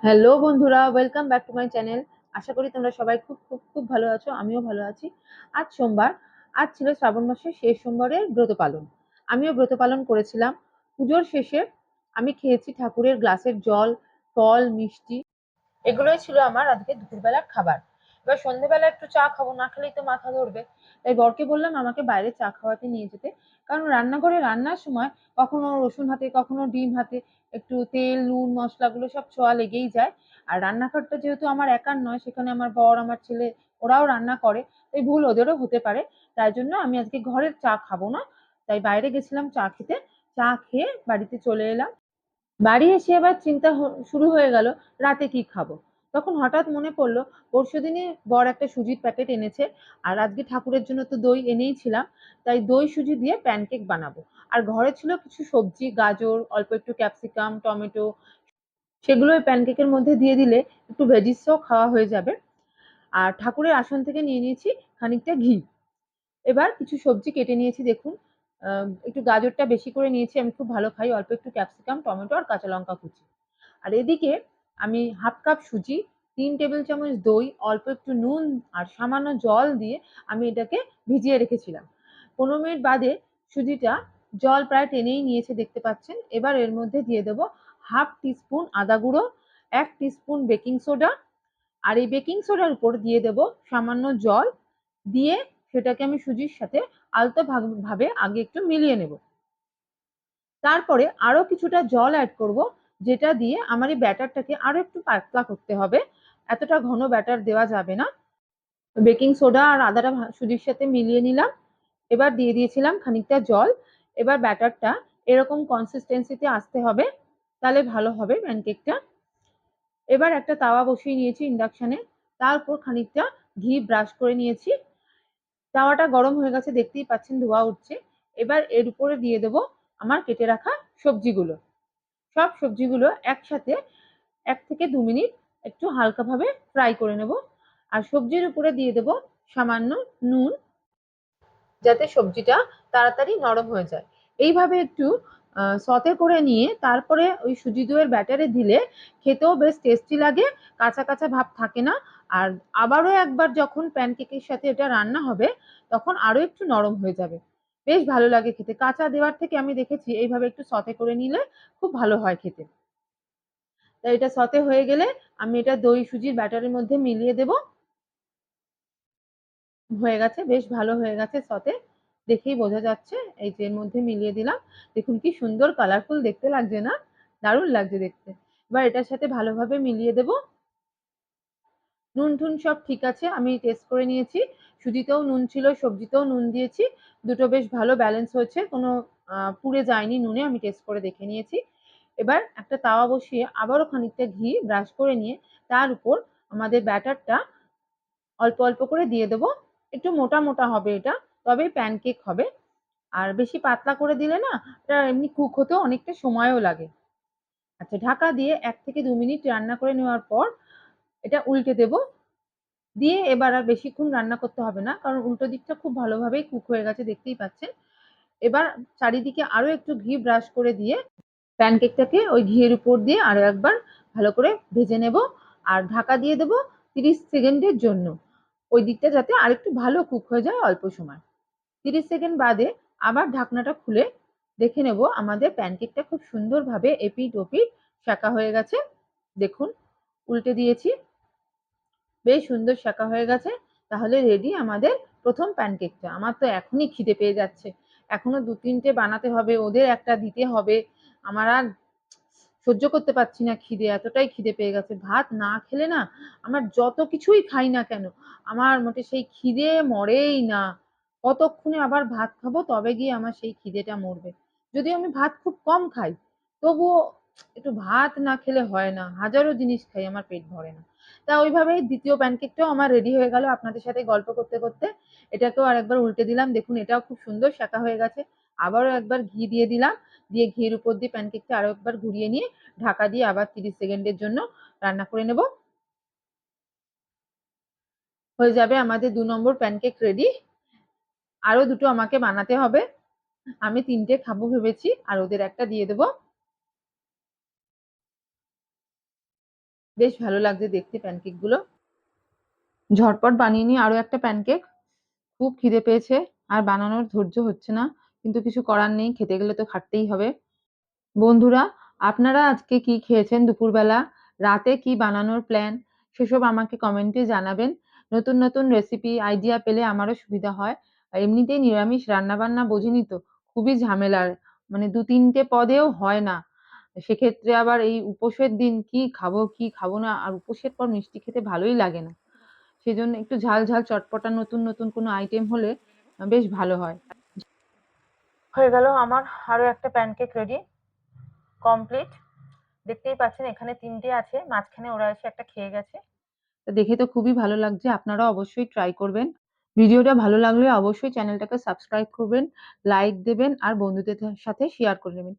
Hello বন্ধুরা, welcome back to my channel. আশা করি তোমরা সবাই খুব খুব খুব ভালো আছো। আমিও ভালো আছি। আজ সোমবার। আজ ছিল শ্রাবণ মাসের শেষ সোমবারের ব্রত পালন। আমিও ব্রত পালন করেছিলাম। পুজোর শেষে আমি খেয়েছি ঠাকুরের গ্লাসের জল, ফল, মিষ্টি। এগুলোই ছিল আমার আজকে দুপুরবেলার খাবার। এবার সন্ধ্যেবেলা একটু চা খাবো, না খেলেই তো মাথা ধরবে। তাই বরকে বললাম আমাকে বাইরে চা খাওয়াতে নিয়ে যেতে। কারণ রান্নাঘরে রান্নার সময় কখনো রসুন হাতে, কখনো ডিম হাতে, একটু তেল, নুন, মশলাগুলো সব ছোঁয়া লেগেই যায়। আর রান্নাঘরটা যেহেতু আমার একার নয়, সেখানে আমার বর, আমার ছেলে ওরাও রান্না করে। তাই ভুল ওদেরও হতে পারে। তাই জন্য আমি আজকে ঘরের চা খাবো না। তাই বাইরে গেছিলাম চা খেতে। চা খেয়ে বাড়িতে চলে এলাম। বাড়ি এসে আবার চিন্তা শুরু হয়ে গেল রাতে কি খাবো। তখন হঠাৎ মনে পড়লো পরশুদিনই বর একটা সুজির প্যাকেট এনেছে। আর আজকে ঠাকুরের জন্য তো দই এনেই ছিলাম। তাই দই সুজি দিয়ে প্যানকেক বানাবো। আর ঘরে ছিল কিছু সবজি, গাজর, অল্প একটু ক্যাপসিকাম, টমেটো। সেগুলো ওই প্যানকেকের মধ্যে দিয়ে দিলে একটু ভেজিসও খাওয়া হয়ে যাবে। আর ঠাকুরের আসন থেকে নিয়ে নিয়েছি খানিকটা ঘি। এবার কিছু সবজি কেটে নিয়েছি দেখুন। একটু গাজরটা বেশি করে নিয়েছি, আমি খুব ভালো খাই। অল্প একটু ক্যাপসিকাম, টমেটো আর কাঁচা লঙ্কা কুচি। আর এদিকে আমি হাফ কাপ সুজি, ৩ টেবিল চামচ দই, অল্প একটু নুন আর সামান্য জল দিয়ে আমি এটাকে ভিজিয়ে রেখেছিলাম। ১৫ মিনিট বাদে সুজিটা জল প্রায় টেনেই নিয়েছে দেখতে পাচ্ছেন। এবার এর মধ্যে দিয়ে দেবো হাফ টিস্পুন আদা গুঁড়ো, ১ টিস্পুন বেকিং সোডা। আর এই বেকিং সোডার উপর দিয়ে দেবো সামান্য জল। দিয়ে সেটাকে আমি সুজির সাথে আলতো ভাবে আগে একটু মিলিয়ে নেব। তারপরে আরো কিছুটা জল অ্যাড করব, যেটা দিয়ে আমার এই ব্যাটারটাকে আরো একটু পাতলা করতে হবে। এতটা ঘন ব্যাটার দেওয়া যাবে না। বেকিং সোডা আর আদাটা সুজির সাথে মিলিয়ে নিলাম। এবার দিয়ে দিয়েছিলাম খানিকটা জল। এবার ব্যাটারটা এরকম কনসিস্টেন্সিতে আসতে হবে, তাহলে ভালো হবে প্যানকেকটা। এবার একটা তাওয়া বসিয়ে নিয়েছি ইন্ডাকশনে। তার উপর খানিকটা ঘি ব্রাশ করে নিয়েছি। তাওয়াটা গরম হয়ে গেছে, দেখতেই পাচ্ছেন ধোঁয়া উঠছে। এবার এর উপরে দিয়ে দেবো আমার কেটে রাখা সবজিগুলো। সব সবজিগুলো একসাথে ১ থেকে ২ মিনিট একটু হালকাভাবে ফ্রাই করে নেব। আর সবজির উপরে দিয়ে দেবো সামান্য নুন, যাতে সবজিটা তাড়াতাড়ি নরম হয়ে যায়। এইভাবে একটু সতে করে নিয়ে তারপরে ওই সুজি দইয়ের ব্যাটারে দিলে খেতেও বেশ টেস্টি লাগে, কাঁচা কাঁচা ভাব থাকে না। আর আবারও একবার যখন প্যানকেকের সাথে এটা রান্না হবে, তখন আরো একটু নরম হয়ে যাবে। বেশ ভালো লাগে খেতে। কাঁচা দেওয়ার থেকে আমি দেখেছি এইভাবে একটু সতে করে নিলে খুব ভালো হয় খেতে। তাই এটা সতে হয়ে গেলে আমি এটা দই সুজির ব্যাটারের মধ্যে মিলিয়ে দেব। হয়ে গেছে, বেশ ভালো হয়ে গেছে সতে। দেখেই বোঝা যাচ্ছে। এই যে এর মধ্যে মিলিয়ে দিলাম। দেখুন কি সুন্দর কালারফুল দেখতে লাগছে না? দারুণ লাগছে দেখতে। এবার এটার সাথে ভালোভাবে মিলিয়ে দেব। নুন টুন সব ঠিক আছে, আমি টেস্ট করে নিয়েছি। সুজিতেও নুন ছিল, সবজিতেও নুন দিয়েছি। দুটো বেশ ভালো ব্যালেন্স হয়েছে, কোনো পুড়ে যায়নি নুনে, আমি টেস্ট করে দেখে নিয়েছি। এবার একটা তাওয়া বসিয়ে আবারও খানিকটা ঘি ব্রাশ করে নিয়ে তার উপর আমাদের ব্যাটারটা অল্প অল্প করে দিয়ে দেবো। একটু মোটা মোটা হবে এটা, তবেই প্যানকেক হবে। আর বেশি পাতলা করে দিলে না, এটা এমনি কুক হতেও অনেকটা সময়ও লাগে। আচ্ছা, ঢাকা দিয়ে ১ থেকে ২ মিনিট রান্না করে নেওয়ার পর এটা উল্টে দেব। দিয়ে এবার আর বেশিক্ষণ রান্না করতে হবে না, কারণ উল্টো দিকটা খুব ভালোভাবেই কুক হয়ে গেছে দেখতেই পাচ্ছেন। এবার চারিদিকে আরো একটু ঘি ব্রাশ করে দিয়ে প্যানকেকটাকে ওই ঘিয়ের উপর দিয়ে আরো একবার ভালো করে ভেজে নেব। আর ঢাকা দিয়ে দেব ৩০ সেকেন্ডের জন্য, ওই দিকটা যাতে আরেকটু ভালো কুক হয়ে যায় অল্প সময়। ৩০ সেকেন্ড বাদে আবার ঢাকনাটা খুলে দেখে নেব আমাদের প্যানকেকটা খুব সুন্দরভাবে এপিঠ ওপিঠ সেঁকা হয়ে গেছে। দেখুন, উল্টে দিয়েছি, বেশ সুন্দর সেঁকা হয়ে গেছে। তাহলে রেডি আমাদের প্রথম প্যানকেকটা। আমার তো এখনই খিদে পেয়ে যাচ্ছে। এখনো ২-৩টে বানাতে হবে, ওদের একটা দিতে হবে। আমার আর সহ্য করতে পারছি না খিদে, এতটাই খিদে পেয়ে গেছে। ভাত না খেলে না, আমার যত কিছুই খাই না কেন, আমার মোটে সেই খিদে মরেই না। কতক্ষণে আবার ভাত খাবো, তবে গিয়ে আমার সেই খিদেটা মরবে। যদিও আমি ভাত খুব কম খাই, তবুও একটু ভাত না খেলে হয় না। হাজারো জিনিস খাই, আমার পেট ভরে না। তা ওইভাবেই দ্বিতীয় প্যানকেকটাও আমার রেডি হয়ে গেল আপনাদের সাথে গল্প করতে করতে। এটাকেও আরেকবার উল্টে দিলাম। দেখুন, এটাও খুব সুন্দর সেঁকা হয়ে গেছে। আবারও একবার ঘি দিয়ে দিলাম। দিয়ে ঘির উপর দিয়ে প্যানকেকটা আরো একবার ঘুরিয়ে নিয়ে ঢাকা দিয়ে আবার ৩০ সেকেন্ডের জন্য রান্না করে নেব। হয়ে যাবে আমাদের ২ নম্বর প্যানকেক রেডি। আরো দুটো আমাকে বানাতে হবে। আমি ৩টে খাবো ভেবেছি, আর ওদের একটা দিয়ে দেবো। বেশ ভালো লাগছে দেখতে প্যানকেকগুলো। ঝটপট বানিয়ে নিই আরো একটা প্যানকেক। খুব খিদে পেয়েছে, আর বানানোর ধৈর্য হচ্ছে না, কিন্তু কিছু করার নেই, খেতে গেলে তো খাটতেই হবে। বন্ধুরা, আপনারা আজকে কি খেয়েছেন দুপুরবেলা? রাতে কি বানানোর প্ল্যান? সেসব আমাকে কমেন্টে জানাবেন। নতুন নতুন রেসিপি আইডিয়া পেলে আমারও সুবিধা হয়। আর এমনিতেই নিরামিষ রান্নাবান্না বোঝেনই তো, খুবই ঝামেলার। মানে ২-৩ টে পদেও হয় না। সেক্ষেত্রে আবার এই উপোসের দিন কি খাবো কি খাবো না, আর উপোসের পর মিষ্টি খেতে ভালোই লাগে না। সেজন্য একটু ঝাল ঝাল চটপটা নতুন নতুন কোনো আইটেম হলে বেশ ভালো হয়। হয়ে গেল আমার আরো একটা প্যানকেক রেডি, কমপ্লিট। দেখতেই পাচ্ছেন এখানে ৩ টে আছে, মাঝখানে ওরা এসে একটা খেয়ে গেছে। তো দেখে তো খুবই ভালো লাগছে, আপনারাও অবশ্যই ট্রাই করবেন। ভিডিওটা ভালো লাগলে অবশ্যই চ্যানেলটাকে সাবস্ক্রাইব করবেন, লাইক দেবেন আর বন্ধুদের সাথে শেয়ার করে নেবেন।